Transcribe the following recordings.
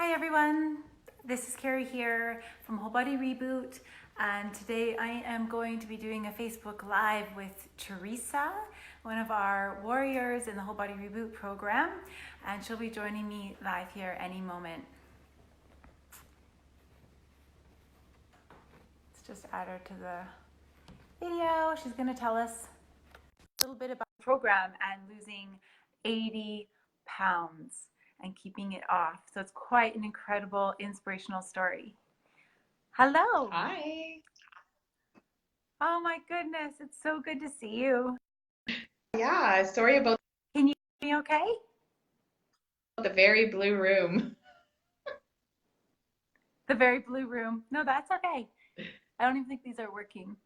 Hi everyone, this is Carrie here from Whole Body Reboot, and today I am going to be doing a Facebook Live with Teresa, one of our warriors in the Whole Body Reboot program, and she'll be joining me live here any moment. Let's just add her to the video. She's going to tell us a little bit about the program and losing 80 pounds and keeping it off. So it's quite an incredible, inspirational story. Hello. Hi. Oh my goodness, it's so good to see you. Yeah, sorry about Can you hear me okay? the very blue room. The very blue room. No, that's okay. I don't even think these are working.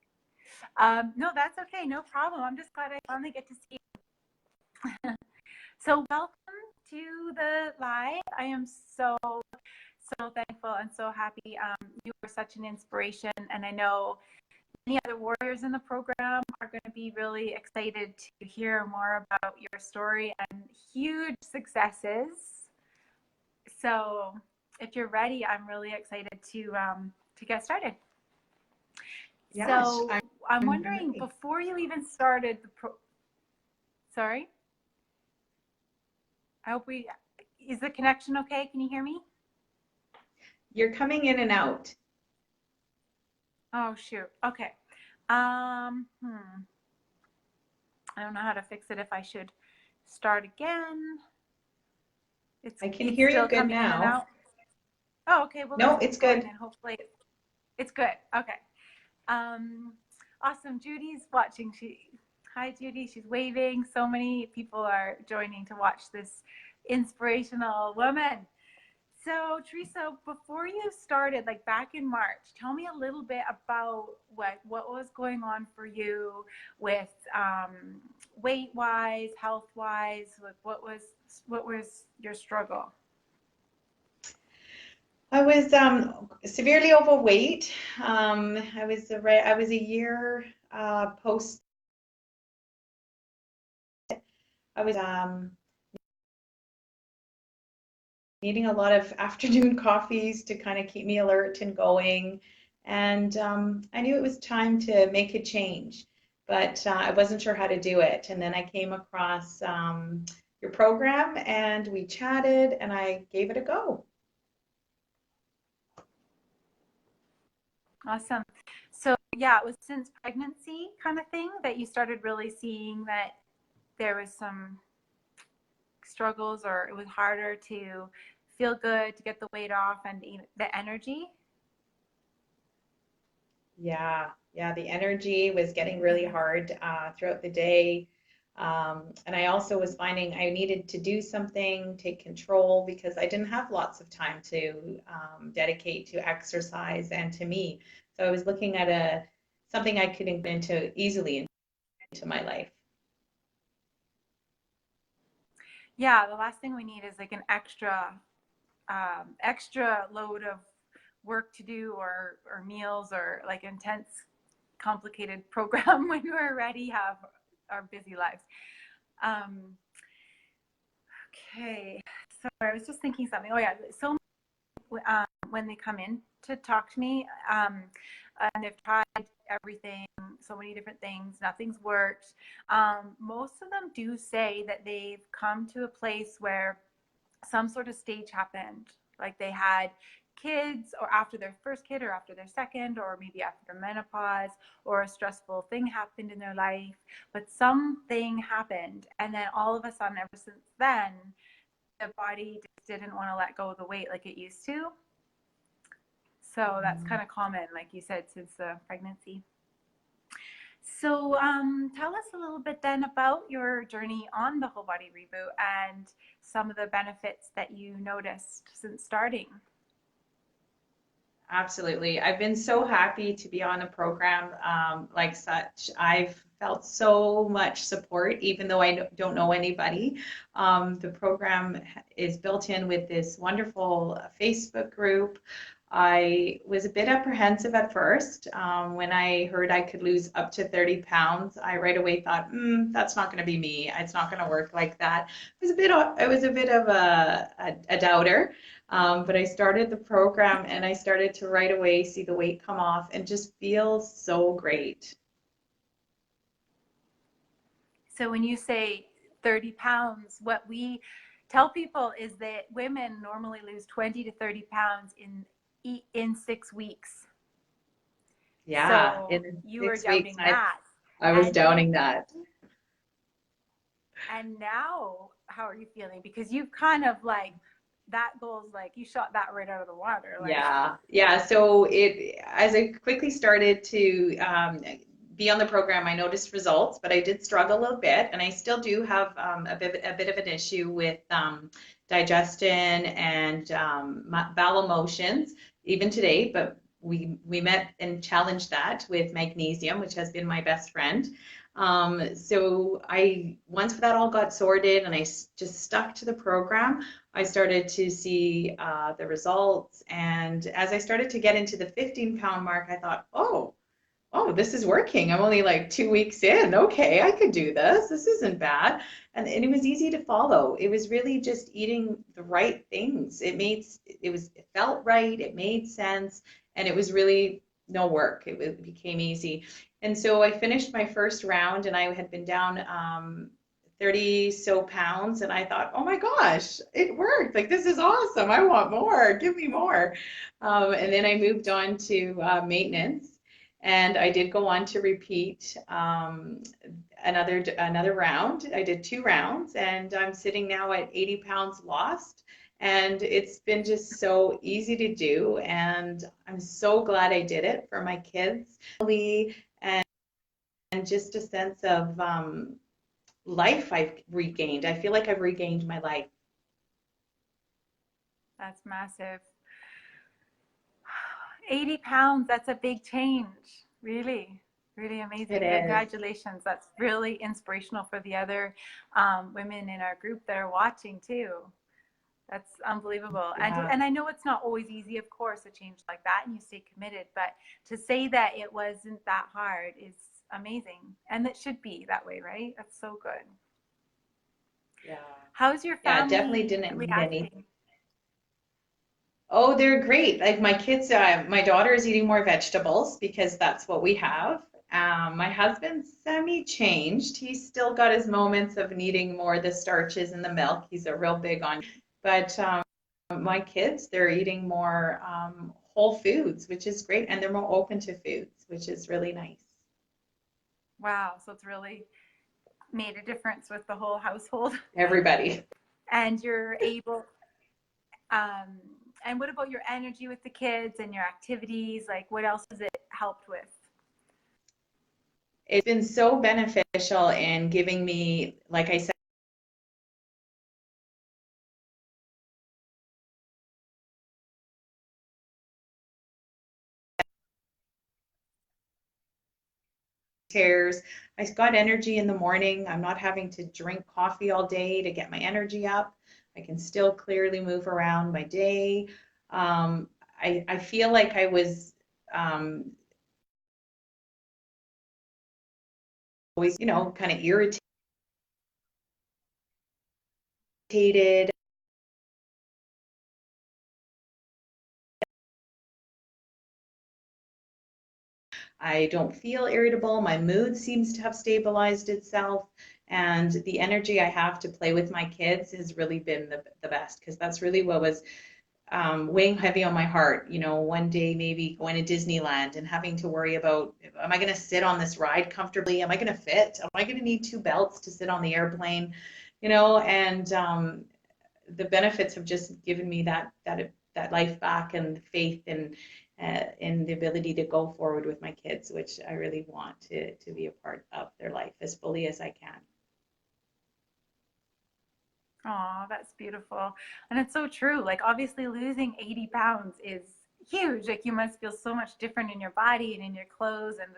No, that's okay. No problem. I'm just glad I finally get to see you. So welcome to the live. I am so thankful and so happy. You are such an inspiration, and I know many other warriors in the program are going to be really excited to hear more about your story and huge successes. So if you're ready, I'm really excited to get started. Yes, So I'm wondering, ready. before you even started sorry? I hope is the connection okay? Can you hear me? You're coming in and out. Oh, shoot. Okay. I don't know how to fix it, if I should start again. I can It's hear still you good coming in and now. out. Oh, okay. Well, No, let's it's keep going good. and hopefully it's good. Okay. Awesome. Judy's watching. Hi, Judy. She's waving. So many people are joining to watch this inspirational woman. So, Teresa, before you started, like back in March, tell me a little bit about what was going on for you with weight-wise, health-wise. Like, what was your struggle? I was severely overweight. I was a year post. I was needing a lot of afternoon coffees to kind of keep me alert and going. And I knew it was time to make a change, but I wasn't sure how to do it. And then I came across your program and we chatted and I gave it a go. Awesome. So, yeah, it was since pregnancy kind of thing that you started really seeing that there was some struggles, or it was harder to feel good, to get the weight off, and the energy. Yeah, the energy was getting really hard throughout the day. And I also was finding I needed to do something, take control, because I didn't have lots of time to dedicate to exercise and to me. So I was looking at something I could into easily into my life. Yeah, the last thing we need is like an extra load of work to do, or meals, or like intense, complicated program when we already have our busy lives. Okay, so I was just thinking something. Oh yeah, so when they come in to talk to me, and they've tried everything, so many different things, nothing's worked. Most of them do say that they've come to a place where some sort of stage happened, like they had kids, or after their first kid, or after their second, or maybe after menopause, or a stressful thing happened in their life, but something happened, and then all of a sudden, ever since then, the body just didn't want to let go of the weight like it used to. So that's kind of common, like you said, since the pregnancy. So tell us a little bit then about your journey on the Whole Body Reboot and some of the benefits that you noticed since starting. Absolutely. I've been so happy to be on a program like such. I've felt so much support, even though I don't know anybody. The program is built in with this wonderful Facebook group. I was a bit apprehensive at first. When I heard I could lose up to 30 pounds, I right away thought, that's not going to be me. It's not going to work like that. I was a bit of a doubter. But I started the program and I started to right away see the weight come off and just feel so great. So when you say 30 pounds, what we tell people is that women normally lose 20 to 30 pounds in 6 weeks. Yeah, So in you were 6 weeks, doubting that. I was doubting that. And now how are you feeling? Because you've kind of like, that goal's like, you shot that right out of the water. Like, Yeah. So as I quickly started to be on the program, I noticed results, but I did struggle a little bit, and I still do have a bit of an issue with digestion and bowel motions even today. But we met and challenged that with magnesium, which has been my best friend. So once that all got sorted and I just stuck to the program, I started to see the results. And as I started to get into the 15-pound mark, I thought, oh, this is working. I'm only like 2 weeks in. Okay, I could do this. This isn't bad. And it was easy to follow. It was really just eating the right things. It felt right. It made sense. And it was really no work. It became easy. And so I finished my first round and I had been down 30 so pounds, and I thought, oh my gosh, it worked. Like, this is awesome. I want more. Give me more. And then I moved on to maintenance, and I did go on to repeat another round. I did 2 rounds, and I'm sitting now at 80 pounds lost. And it's been just so easy to do, and I'm so glad I did it for my kids, and just a sense of life I've regained. I feel like I've regained my life. that's massive. 80 pounds, that's a big change. Really, really amazing. It is. Congratulations. That's really inspirational for the other women in our group that are watching too. That's unbelievable. Yeah. And I know it's not always easy, of course, a change like that, and you stay committed, but to say that it wasn't that hard is amazing. And it should be that way, right? That's so good. Yeah. How's your Yeah, definitely family didn't need any. reacting? Oh, they're great. Like my kids, my daughter is eating more vegetables because that's what we have. My husband's semi-changed. He's still got his moments of needing more of the starches in the milk. He's a real big on. But my kids, they're eating more whole foods, which is great, and they're more open to foods, which is really nice. Wow, so it's really made a difference with the whole household. Everybody. And you're able, um, and what about your energy with the kids and your activities? Like, what else has it helped with? It's been so beneficial in giving me, like I said, tears. I got energy in the morning. I'm not having to drink coffee all day to get my energy up. I can still clearly move around my day. Um, I feel like I was always, kind of irritated. I don't feel irritable. My mood seems to have stabilized itself. And the energy I have to play with my kids has really been the best, because that's really what was weighing heavy on my heart. One day maybe going to Disneyland and having to worry about, am I going to sit on this ride comfortably? Am I going to fit? Am I going to need 2 belts to sit on the airplane? And the benefits have just given me that life back and faith in the ability to go forward with my kids, which I really want to be a part of their life as fully as I can. Oh, that's beautiful. And it's so true. Like, obviously, losing 80 pounds is huge. Like, you must feel so much different in your body and in your clothes, and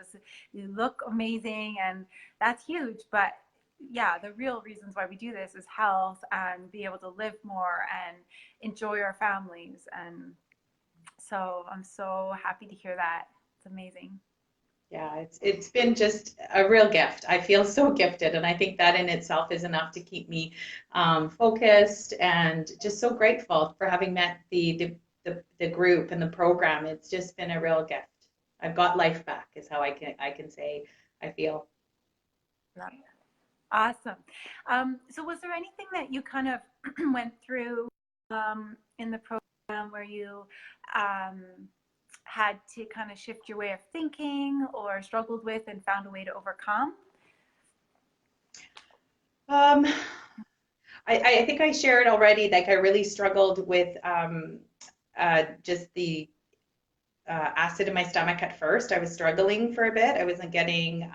you look amazing, and that's huge. But yeah, the real reasons why we do this is health and be able to live more and enjoy our families. And So I'm so happy to hear that. It's amazing. Yeah, it's been just a real gift. I feel so gifted, and I think that in itself is enough to keep me focused and just so grateful for having met the group and the program. It's just been a real gift. I've got life back, is how I can say I feel. Awesome. So was there anything that you kind of went through in the program where you um, had to kind of shift your way of thinking or struggled with and found a way to overcome? Um, I think I shared already, like I really struggled with just the acid in my stomach at first. I was struggling for a bit. I wasn't getting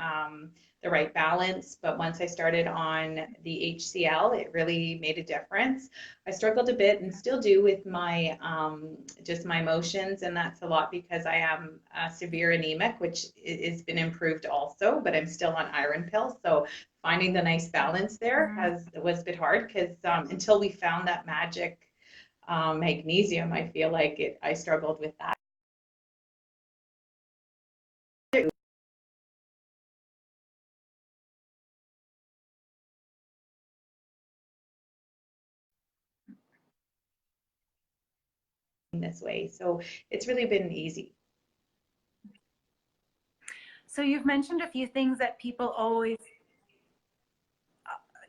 the right balance, but once I started on the HCl, it really made a difference. I struggled a bit and still do with my just my emotions, and that's a lot because I am severe anemic, which has been improved also, but I'm still on iron pills. So finding the nice balance there was a bit hard because until we found that magic magnesium, I feel like I struggled with that. This way. So it's really been easy. So you've mentioned a few things that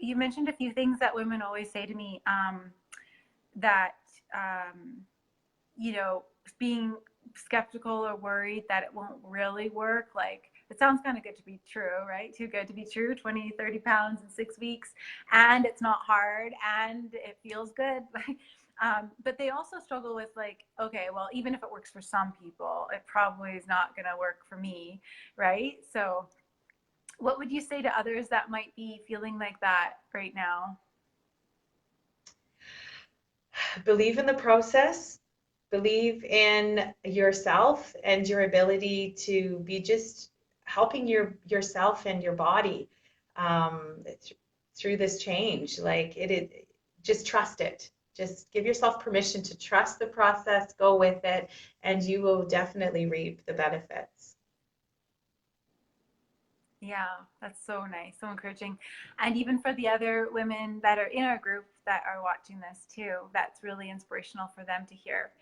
you mentioned a few things that women always say to me, that, um, you know, being skeptical or worried that it won't really work. Like, it sounds kind of good to be true, right? Too good to be true. 20, 30 pounds in 6 weeks, and it's not hard, and it feels good. But they also struggle with, like, okay, well, even if it works for some people, it probably is not going to work for me, right? So what would you say to others that might be feeling like that right now? Believe in the process, believe in yourself and your ability to be just helping yourself and your body through this change. Like just trust it. Just give yourself permission to trust the process, go with it, and you will definitely reap the benefits. Yeah, that's so nice, so encouraging. And even for the other women that are in our group that are watching this too, that's really inspirational for them to hear.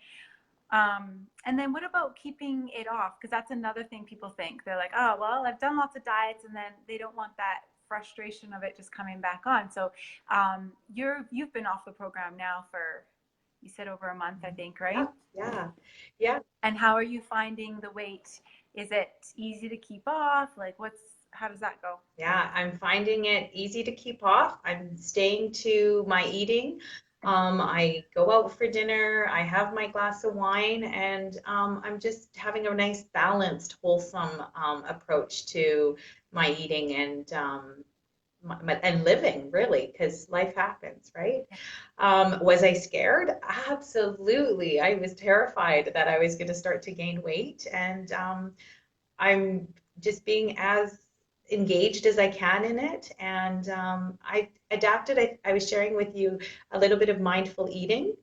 And then what about keeping it off? Because that's another thing people think. They're like, oh, well, I've done lots of diets, and then they don't want that frustration of it just coming back on. So you've been off the program now for, you said, over a month, I think, right? Yeah. And how are you finding the weight? Is it easy to keep off? Like, how does that go? Yeah, I'm finding it easy to keep off. I'm staying to my eating. I go out for dinner, I have my glass of wine, and I'm just having a nice, balanced, wholesome approach to my eating and living, really, because life happens, right? Was I scared? Absolutely. I was terrified that I was going to start to gain weight, and I'm just being as engaged as I can in it. And I adapted. I was sharing with you a little bit of mindful eating.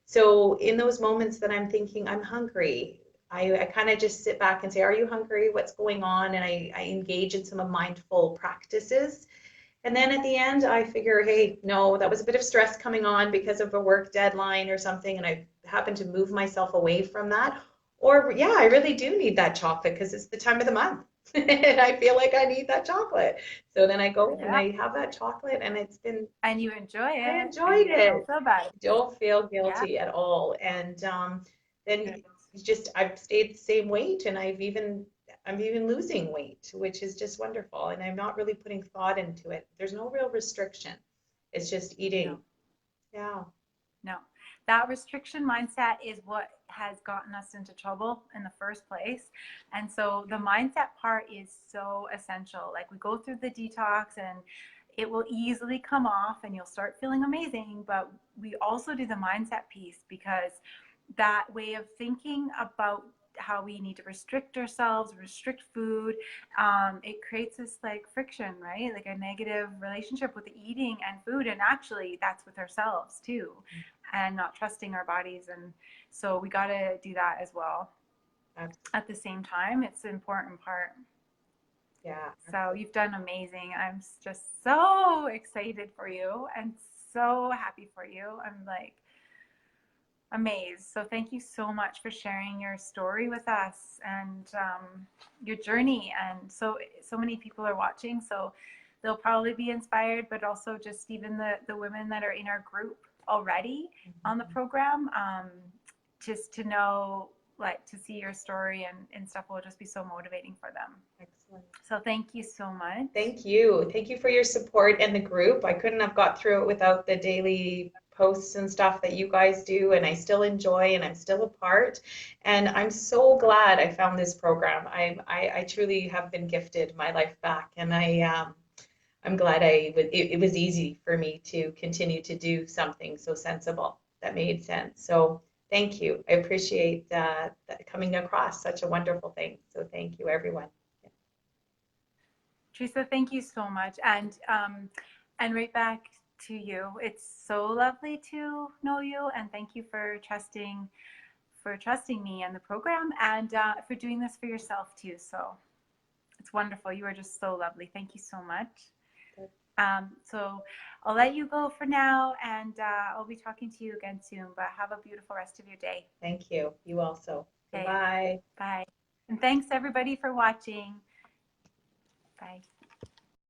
So in those moments that I'm thinking I'm hungry, I kind of just sit back and say, are you hungry? What's going on? And I engage in some of mindful practices. And then at the end, I figure, hey, no, that was a bit of stress coming on because of a work deadline or something, and I happen to move myself away from that. Or, yeah, I really do need that chocolate because it's the time of the month and I feel like I need that chocolate. So then I go and Yeah. I have that chocolate, and it's been, And you enjoy I it, and enjoyed you don't it. feel bad. Don't feel Yeah. guilty at all. And then just I've stayed the same weight, and I'm even losing weight, which is just wonderful. And I'm not really putting thought into it. There's no real restriction. It's just eating. No. Yeah. No, that restriction mindset is what has gotten us into trouble in the first place. And so the mindset part is so essential. Like, we go through the detox and it will easily come off and you'll start feeling amazing. But we also do the mindset piece, because that way of thinking about how we need to restrict ourselves, restrict food, it creates this like friction, right? Like a negative relationship with eating and food. And actually that's with ourselves too. and not trusting our bodies. And so we got to do that as well. At the same time, it's an important part. Yeah. So you've done amazing. I'm just so excited for you and so happy for you. I'm like amazed. So thank you so much for sharing your story with us and your journey. And so many people are watching, so they'll probably be inspired, but also just even the women that are in our group already on the program, just to know, like, to see your story and stuff will just be so motivating for them. Excellent. So thank you so much. Thank you. Thank you for your support and the group. I couldn't have got through it without the daily posts and stuff that you guys do, and I still enjoy and I'm still a part. And I'm so glad I found this program. I truly have been gifted my life back, and I'm glad it was easy for me to continue to do something so sensible that made sense. So thank you. I appreciate that coming across such a wonderful thing. So thank you, everyone. Teresa, thank you so much. And right back to you. It's so lovely to know you, and thank you for trusting me and the program, and for doing this for yourself too. So it's wonderful. You are just so lovely. Thank you so much. So I'll let you go for now, and I'll be talking to you again soon, but have a beautiful rest of your day. Thank you. You also. Okay. Bye. Bye. And thanks everybody for watching. Bye.